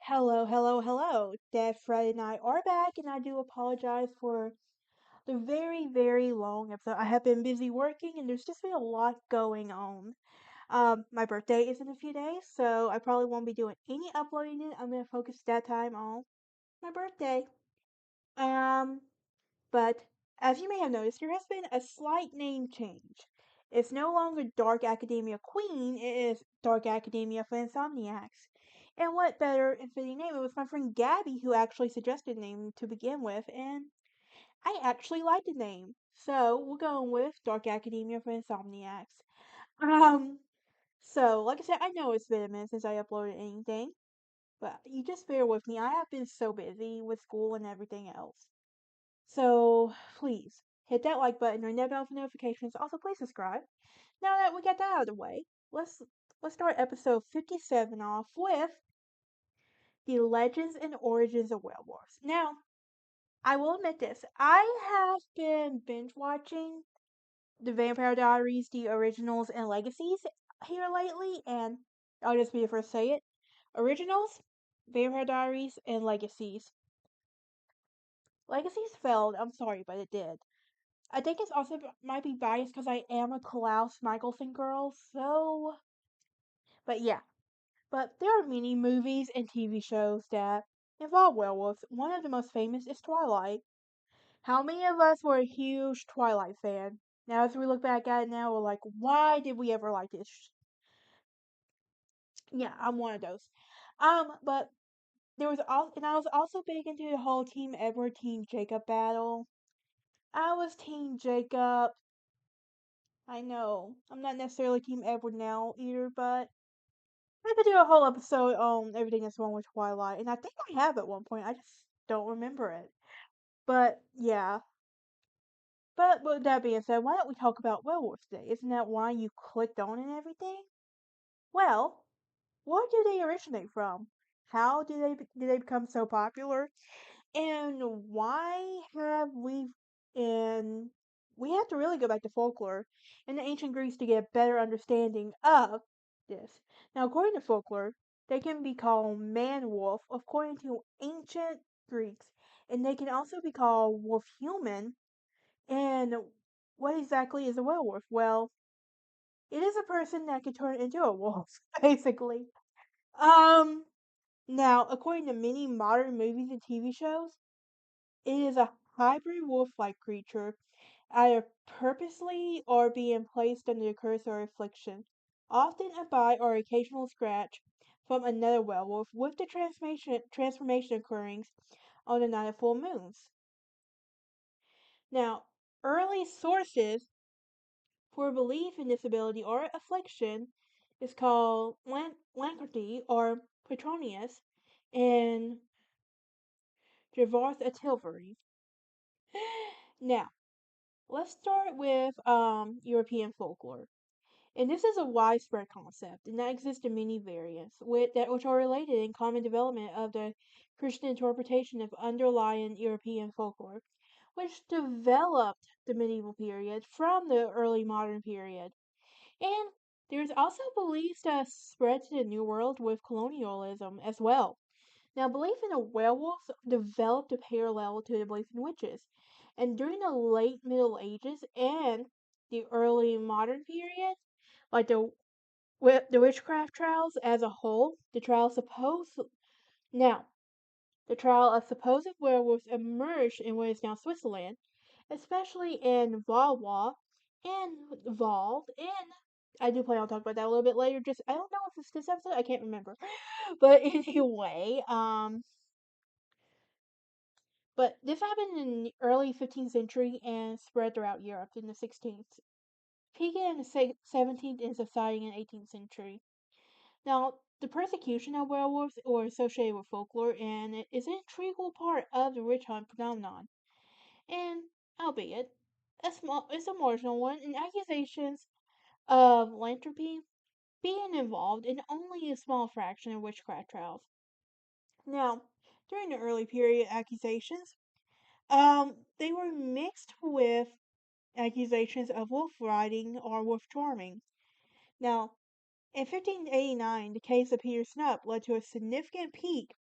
Hello, hello, hello. Dad, Fred, and I are back, and I do apologize for the very, very long episode. I have been busy working, and there's just been a lot going on. My birthday is in a few days, so I probably won't be doing any uploading it. I'm gonna focus that time on my birthday. Um, but as you may have noticed, there has been a slight name change. It's no longer Dark Academia Queen, it is Dark Academia for Insomniacs. And what better and fitting name? It was my friend Gabby who actually suggested the name to begin with, and I actually liked the name. So we're going with Dark Academia for Insomniacs. Um, so like I said, I know it's been a minute since I uploaded anything, but you just bear with me. I have been so busy with school and everything else. So please hit that like button, ring that bell for notifications. Also, please subscribe. Now that we got that out of the way, let's start episode 57 off with the Legends and Origins of Werewolves. Now, I will admit this: I have been binge watching the Vampire Diaries, the originals, and legacies here lately, and I'll just be the first to say it: originals, Vampire Diaries, and legacies. Legacies failed. I'm sorry, but it did. I think it's also might be biased because I am a Klaus Michelson girl, so. But yeah. But there are many movies and TV shows that involve werewolves. One of the most famous is Twilight. How many of us were a huge Twilight fan? Now, as we look back at it now, we're like, why did we ever like this? Yeah, I'm one of those. But there was also, and I was also big into the whole Team Edward, Team Jacob battle. I was Team Jacob. I know. I'm not necessarily Team Edward now either, but I could do a whole episode on everything that's wrong with Twilight, and I think I have at one point. I just don't remember it. But yeah. But with that being said, why don't we talk about werewolves today? Isn't that why you clicked on and everything? Well, where do they originate from? How do they become so popular? And why have and we have to really go back to folklore and ancient Greece to get a better understanding of this. Now, according to folklore, they can be called man wolf according to ancient Greeks, and they can also be called wolf human. And what exactly is a werewolf? Well, it is a person that can turn into a wolf, basically. Um, Now, according to many modern movies and TV shows, it is a hybrid wolf-like creature, either purposely or being placed under the curse or affliction, often a bite or occasional scratch from another werewolf, with the transformation occurring on the night of full moons. Now, early sources for belief in this ability or affliction is called Lancarty or Petronius and Javarth Atilbury. Now, let's start with European folklore. And this is a widespread concept, and that exists in many variants, which are related in common development of the Christian interpretation of underlying European folklore, which developed the medieval period from the early modern period. And there's also beliefs that spread to the New World with colonialism as well. Now, belief in a werewolf developed a parallel to the belief in witches. And during the late Middle Ages and the early modern period, like the witchcraft trials as a whole, now the trial of supposed werewolves emerged in what is now Switzerland, especially in Valois and Val, and I do plan on talking about that a little bit later. Just I don't know if it's this episode, I can't remember. But anyway, but this happened in the early 15th century and spread throughout Europe in the 16th, peaking in the 17th and subsiding in the 18th century. Now, the persecution of werewolves were associated with folklore and it is an integral part of the witch hunt phenomenon. And, albeit, it's a marginal one, and accusations of lycanthropy being involved in only a small fraction of witchcraft trials. Now, during the early period accusations, they were mixed with accusations of wolf riding or wolf charming. Now, in 1589, the case of Peter Snupp led to a significant peak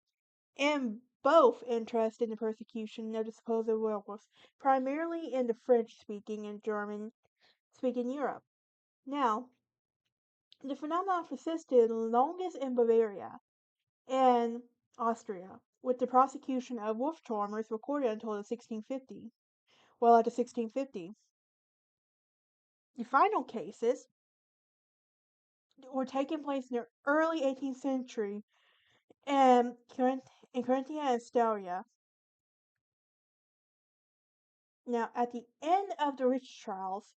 and both interest in the persecution of the supposed werewolves, primarily in the French-speaking and German-speaking Europe. Now, the phenomenon persisted longest in Bavaria and Austria, with the prosecution of wolf charmers recorded until the 1650. Well, at the 1650, the final cases were taking place in the early 18th century in Carinthia and Styria. Now, at the end of the witch trials,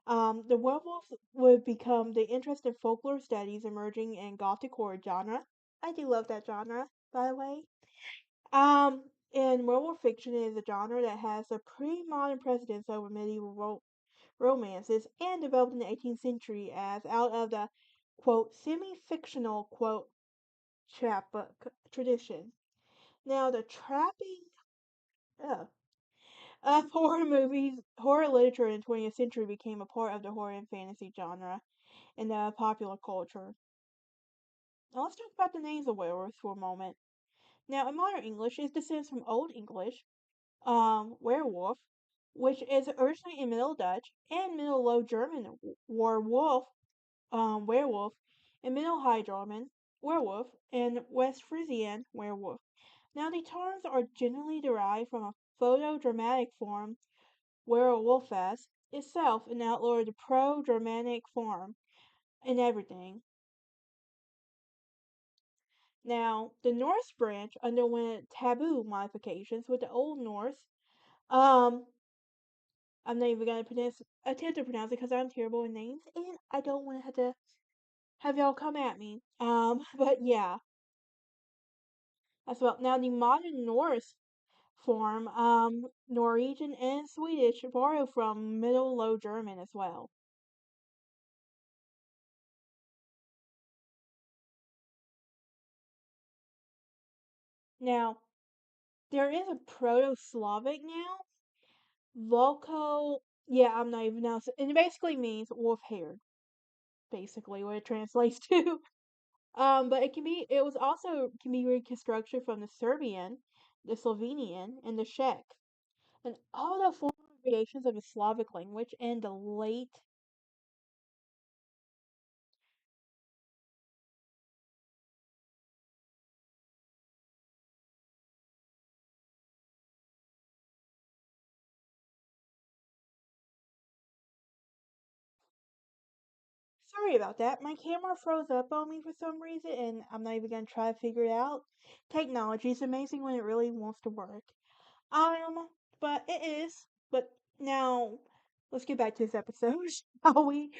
the werewolves would become the interest in folklore studies emerging in Gothic horror genre. I do love that genre, by the way. And werewolf fiction is a genre that has a pre-modern precedence over medieval romances and developed in the 18th century as out of the quote semi-fictional quote chapbook tradition. Now, the trapping uh, of horror literature in the 20th century became a part of the horror and fantasy genre in the popular culture. Now, let's talk about the names of werewolves for a moment. Now, in modern English, it descends from Old English, werewolf, which is originally in Middle Dutch and Middle Low German werewolf, werewolf, and Middle High German werewolf, and West Frisian werewolf. Now, the terms are generally derived from a photo-dramatic form, werewolfess, itself, an outlaw of the pro-Germanic form in everything. Now, the Norse branch underwent taboo modifications with the Old Norse. Um, I'm not even gonna attempt to pronounce it because I'm terrible with names, and I don't want to have y'all come at me. But yeah, as well. Now, the modern Norse form, Norwegian and Swedish borrow from Middle Low German as well. Now, there is a Proto-Slavic now, Volko. Yeah, I'm not even now. And it basically means wolf-haired, basically what it translates to. But it was also can be reconstructed from the Serbian, the Slovenian, and the Czech, and all the former variations of the Slavic language in the late. Sorry about that. My camera froze up on me for some reason, and I'm not even gonna try to figure it out. Technology is amazing when it really wants to work. Um, but it is. But now, let's get back to this episode, shall we?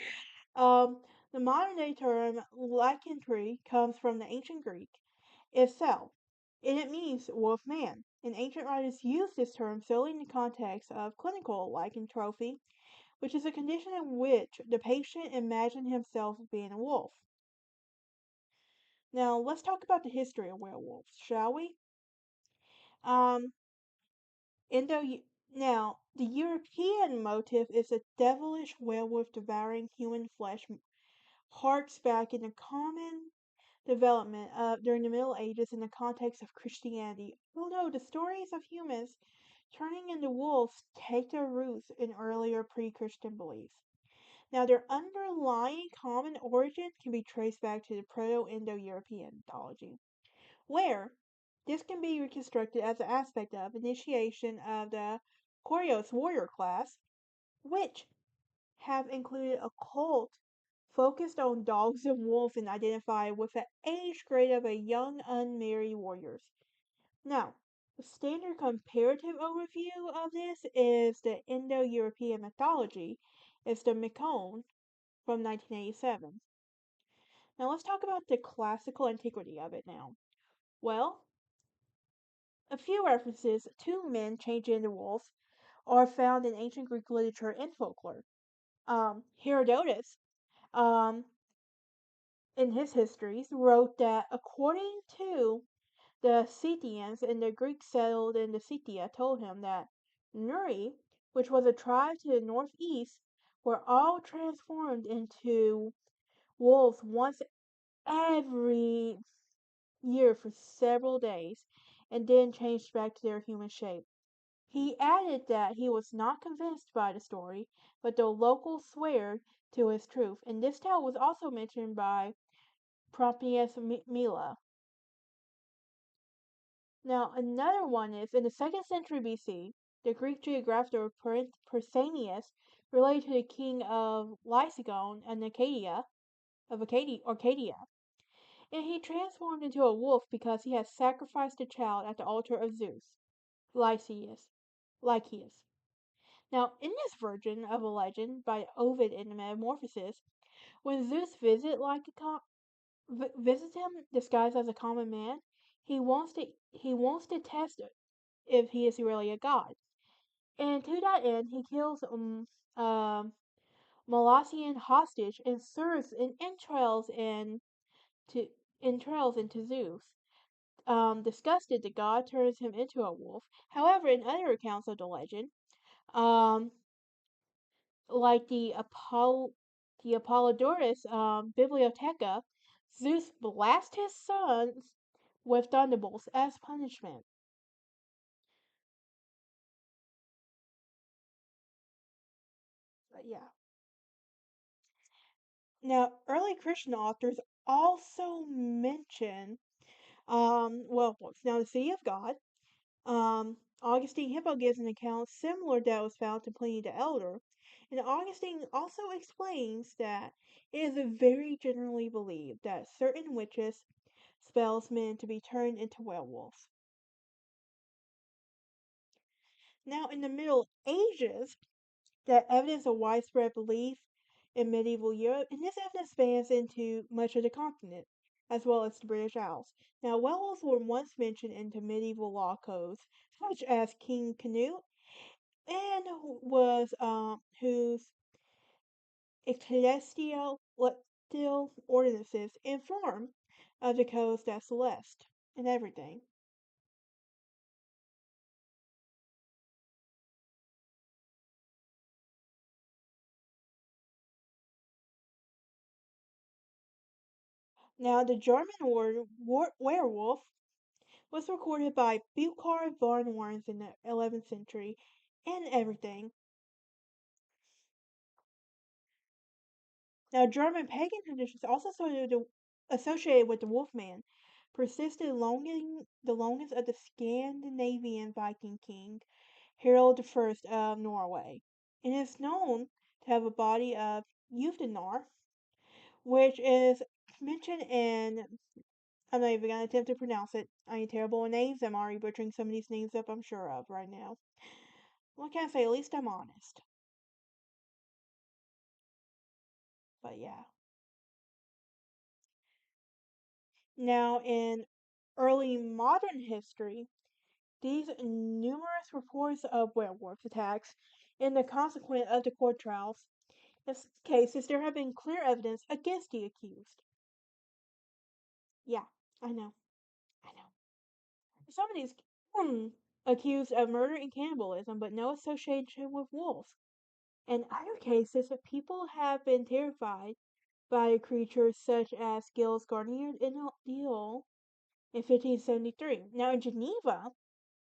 Um, the modern day term lycanthropy comes from the ancient Greek itself, and it means wolf man. And ancient writers used this term solely in the context of clinical lycanthropy, which is a condition in which the patient imagined himself being a wolf. Now, let's talk about the history of werewolves, shall we? Um, Indo Now, the European motif is a devilish werewolf devouring human flesh harks back in the common development during the Middle Ages in the context of Christianity, although the stories of humans turning into wolves take their roots in earlier pre-Christian beliefs. Now, their underlying common origin can be traced back to the Proto-Indo-European mythology, where this can be reconstructed as an aspect of initiation of the Koryos warrior class, which have included a cult focused on dogs and wolves and identified with the age grade of a young unmarried warriors. Now, the standard comparative overview of this is the Indo-European mythology. It's the Mycone from 1987. Now let's talk about the classical antiquity of it now. Well, a few references to men changing into wolves are found in ancient Greek literature and folklore. Herodotus, um, in his histories, wrote that according to the Scythians and the Greeks settled in the Scythia told him that Nuri, which was a tribe to the northeast, were all transformed into wolves once every year for several days, and then changed back to their human shape. He added that he was not convinced by the story, but the locals swear to its truth, and this tale was also mentioned by Propius Mela. Now, another one is in the 2nd century BC, the Greek geographer Pausanias related to the king of Lycaon and Arcadia, and he transformed into a wolf because he had sacrificed a child at the altar of Zeus, Lycius. Lycius. Now, in this version of a legend by Ovid in the Metamorphoses, when Zeus visits him disguised as a common man, he wants to test if he is really a god. And to that end, he kills Molossian hostage and serves in to entrails into Zeus. Disgusted, the god turns him into a wolf. However, in other accounts of the legend, um, like the Apollodorus Bibliotheca, Zeus blasts his sons with thunderbolts as punishment. But yeah. Now, early Christian authors also mention, now the city of God. Augustine Hippo gives an account similar that was found to Pliny the Elder, and Augustine also explains that it is very generally believed that certain witches spells men to be turned into werewolves. Now, in the Middle Ages, the evidence of widespread belief in medieval Europe, and this evidence spans into much of the continent, as well as the British Isles. Now, werewolves were once mentioned into medieval law codes, such as King Canute, and whose ecclesiastical ordinances inform of the codes that celeste and everything. Now, the German word werewolf was recorded by Burkhard von Warns in the 11th century, and everything. Now, German pagan traditions also associated with the Wolfman persisted the longest of the Scandinavian Viking king, Harald I of Norway, and is known to have a body of Jufnir, which is mentioned in. I'm not even gonna attempt to pronounce it. I am terrible with names. I'm already butchering some of these names up, I'm sure of right now. What can I say? At least I'm honest. But yeah. Now, in early modern history, these numerous reports of werewolf attacks and the consequence of the court trials, in some cases, there have been clear evidence against the accused. Yeah, I know. I know. Some of these accused of murder and cannibalism, but no association with wolves. In other cases, people have been terrified by creatures such as Gilles Garnier in Deal in 1573. Now, in Geneva,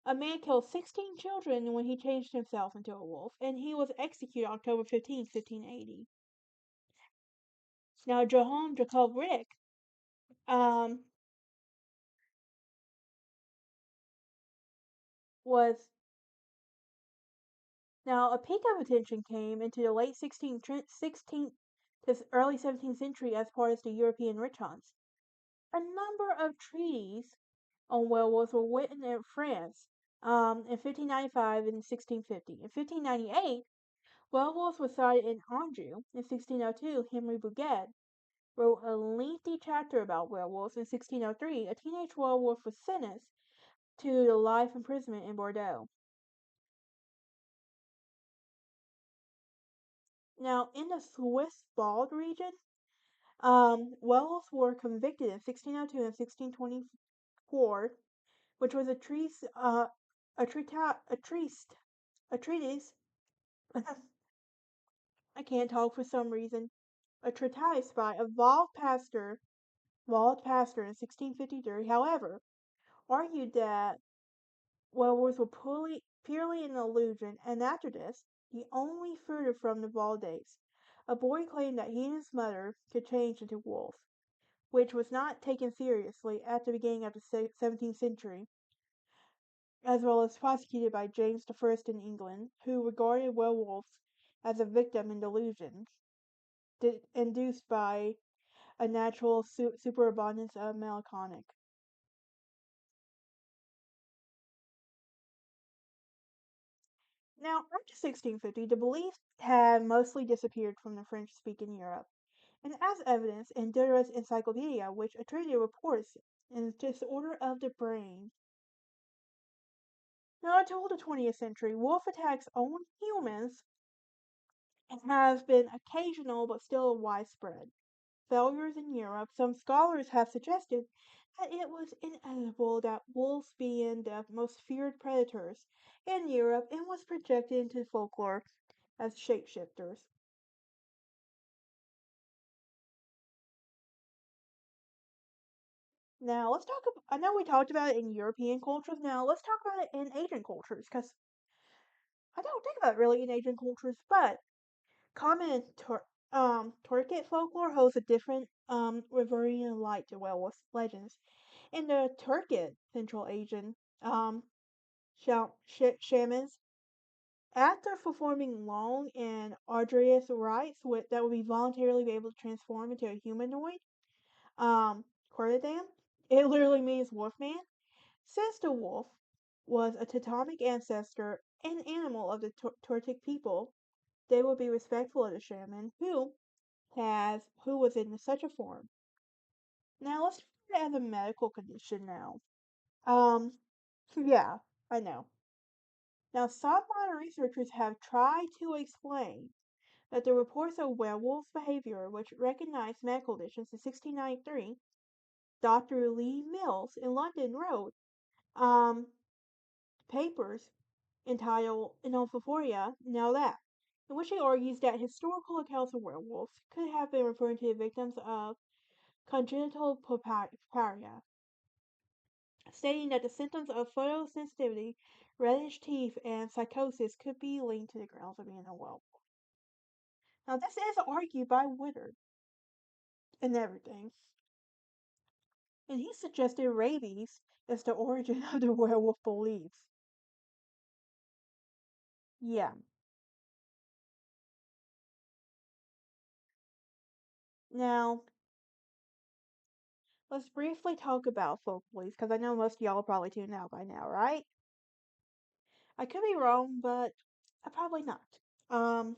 a man killed 16 children when he changed himself into a wolf, and he was executed October 15, 1580. Now, Johann Jacob Rick, um, was now a peak of attention came into the late 16th to early 17th century as part of the European witch hunts. A number of treaties on werewolves were written in France in 1595 and 1650. In 1598, werewolves were sighted in Anjou. In 1602, Henry Bouget wrote a lengthy chapter about werewolves. In 1603, a teenage werewolf was sentenced to life imprisonment in Bordeaux. Now, in the Swiss Bald region, werewolves were convicted in 1602 and 1624, which was a treatise. I can't talk for some reason. A treatise by a Wald pastor in 1653, however, argued that werewolves were purely an illusion, and after this, the only further from the Valdes, a boy claimed that he and his mother could change into wolves, which was not taken seriously at the beginning of the 17th century, as well as prosecuted by James I in England, who regarded werewolves as a victim in delusions induced by a natural superabundance of melancholic. Now, after 1650, the belief had mostly disappeared from the French-speaking Europe, and as evidence in Diderot's encyclopedia, which attributed reports in disorder of the brain. Now, until the 20th century, wolf attacks on humans have been occasional but still widespread. Failures in Europe, some scholars have suggested that it was inevitable that wolves being the most feared predators in Europe and was projected into folklore as shapeshifters. Now, let's talk about, I know we talked about it in European cultures. Now, let's talk about it in Asian cultures because I don't think about it really in Asian cultures, but common Turkic folklore holds a different reverting light to werewolf legends. In the Turkic Central Asian shamans, after performing long and arduous rites that would be voluntarily be able to transform into a humanoid, Kurdidan, it literally means wolfman, since the wolf was a totemic ancestor and animal of the Turkic people, they would be respectful of the shaman who was in such a form. Now let's talk about it as a medical condition now. Um, yeah, I know. Now some modern researchers have tried to explain that the reports of werewolf behavior, which recognized medical conditions in 1693, Dr. Lee Mills in London wrote papers entitled Enophoria, Now That, in which he argues that historical accounts of werewolves could have been referring to the victims of congenital paria, stating that the symptoms of photosensitivity, reddish teeth, and psychosis could be linked to the grounds of being a werewolf. Now, this is argued by Woodard and everything, and he suggested rabies is the origin of the werewolf beliefs. Yeah. Now, let's briefly talk about folk beliefs, because I know most of y'all are probably tuned out by now, right? I could be wrong, but probably not. Um,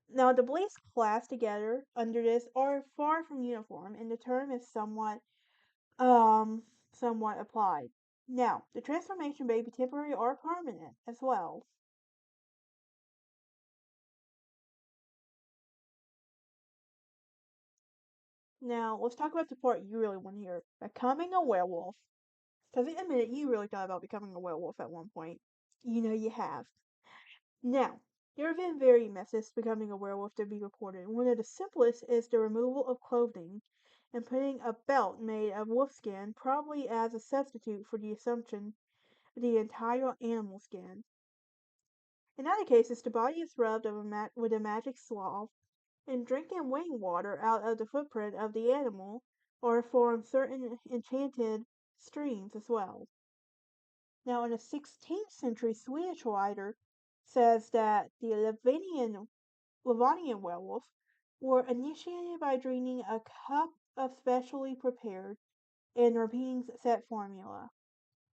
Now, the beliefs classed together under this are far from uniform, and the term is somewhat applied. Now, the transformation may be temporary or permanent as well. Now, let's talk about the part you really want to hear: becoming a werewolf. Because in a minute, you really thought about becoming a werewolf at one point. You know you have. Now, there have been various methods to becoming a werewolf to be reported. One of the simplest is the removal of clothing and putting a belt made of wolfskin, probably as a substitute for the assumption of the entire animal skin. In other cases, the body is rubbed with a magic slough, and drinking wing water out of the footprint of the animal, or from certain enchanted streams as well. Now, in a 16th century Swedish writer says that the Livonian werewolves were initiated by drinking a cup of specially prepared and repeating set formula.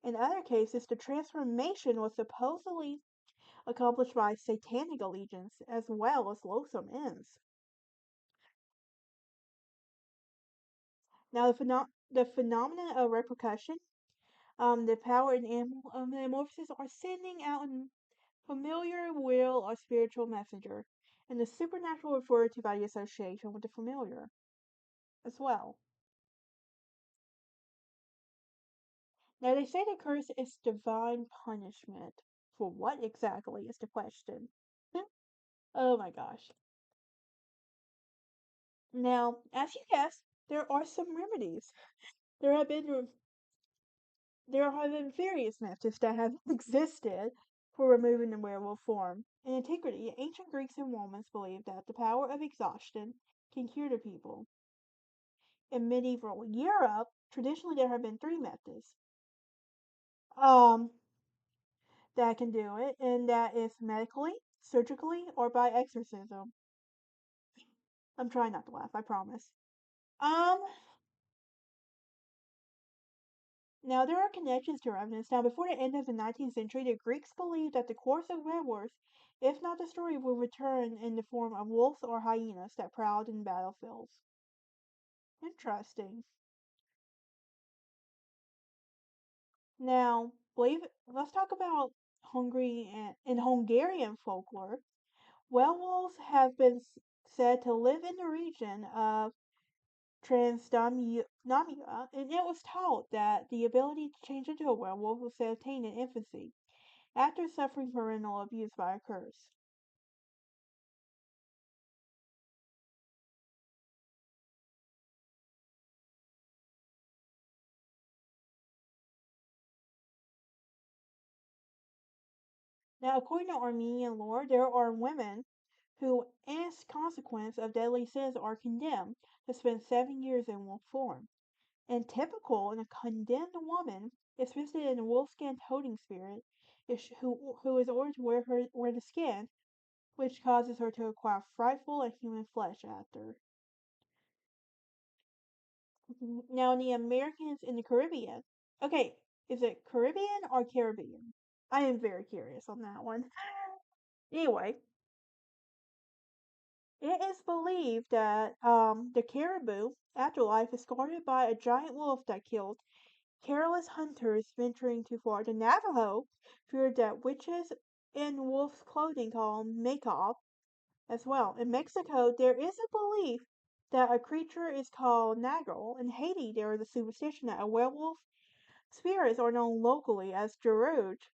In other cases, the transformation was supposedly accomplished by satanic allegiance as well as loathsome ends. Now, the phenomenon of repercussion, the power and animal metamorphosis are sending out a familiar will or spiritual messenger, and the supernatural referred to by the association with the familiar as well. Now, they say the curse is divine punishment. For what exactly is the question? Oh my gosh. Now, as you guessed, there are some remedies. There have been There have been various methods that have existed for removing the werewolf form. In antiquity, ancient Greeks and Romans believed that the power of exhaustion can cure the people. In medieval Europe, traditionally there have been three methods um, that can do it, and that is medically, surgically, or by exorcism. I'm trying not to laugh, I promise. Um, Now there are connections to evidence. Now, before the end of the 19th century, the Greeks believed that the course of werewolves, if not destroyed, would return in the form of wolves or hyenas that prowled in battlefields. Interesting. Now, let's talk about Hungary and in Hungarian folklore. Werewolves have been said to live in the region of Transdamia, and it was taught that the ability to change into a werewolf was attained in infancy, after suffering parental abuse by a curse. Now, according to Armenian lore, there are women who, as consequence of deadly sins, are condemned to spend 7 years in wolf form. And typical in a condemned woman is visited in a wolf-skin toting spirit who is ordered to wear the skin, which causes her to acquire frightful and human flesh after. Now, in the Americans in the Caribbean. Okay, is it Caribbean or Caribbean? I am very curious on that one. Anyway, it is believed that the caribou afterlife is guarded by a giant wolf that killed careless hunters venturing too far. The Navajo feared that witches in wolf's clothing called macaw as well. In Mexico, there is a belief that a creature is called nagal. In Haiti, there is a superstition that a werewolf spirits are known locally as Gerouge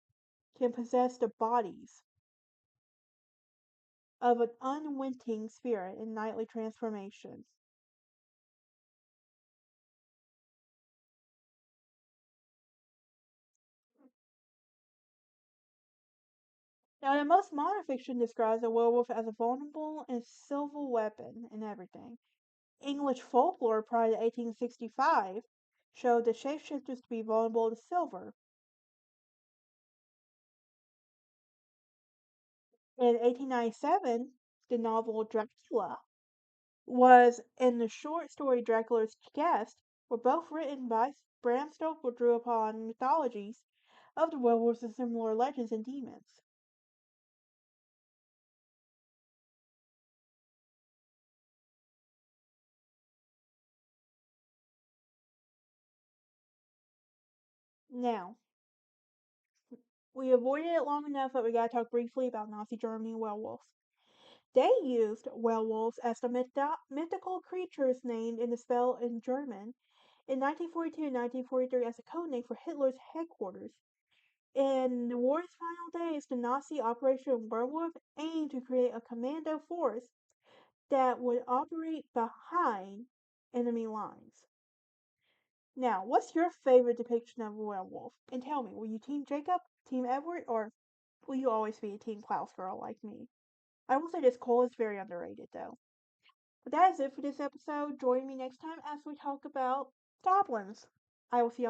can possess the bodies of an unwitting spirit in nightly transformations. Now, the most modern fiction describes a werewolf as a vulnerable and civil weapon and everything. English folklore prior to 1865 showed the shapeshifters to be vulnerable to silver. In 1897, the novel Dracula was and the short story Dracula's Guest were both written by Bram Stoker drew upon mythologies of the werewolves and similar legends and demons. Now, we avoided it long enough, but we gotta talk briefly about Nazi Germany werewolves. They used werewolves as the mythical creatures named in the spell in German in 1942 and 1943 as a code name for Hitler's headquarters. In the war's final days, the Nazi Operation Werewolf aimed to create a commando force that would operate behind enemy lines. Now, what's your favorite depiction of a werewolf? And tell me, were you Team Jacob, Team Edward, or will you always be a Team Klaus girl like me? I will say this, Cole is very underrated though. But that is it for this episode. Join me next time as we talk about goblins. I will see y'all.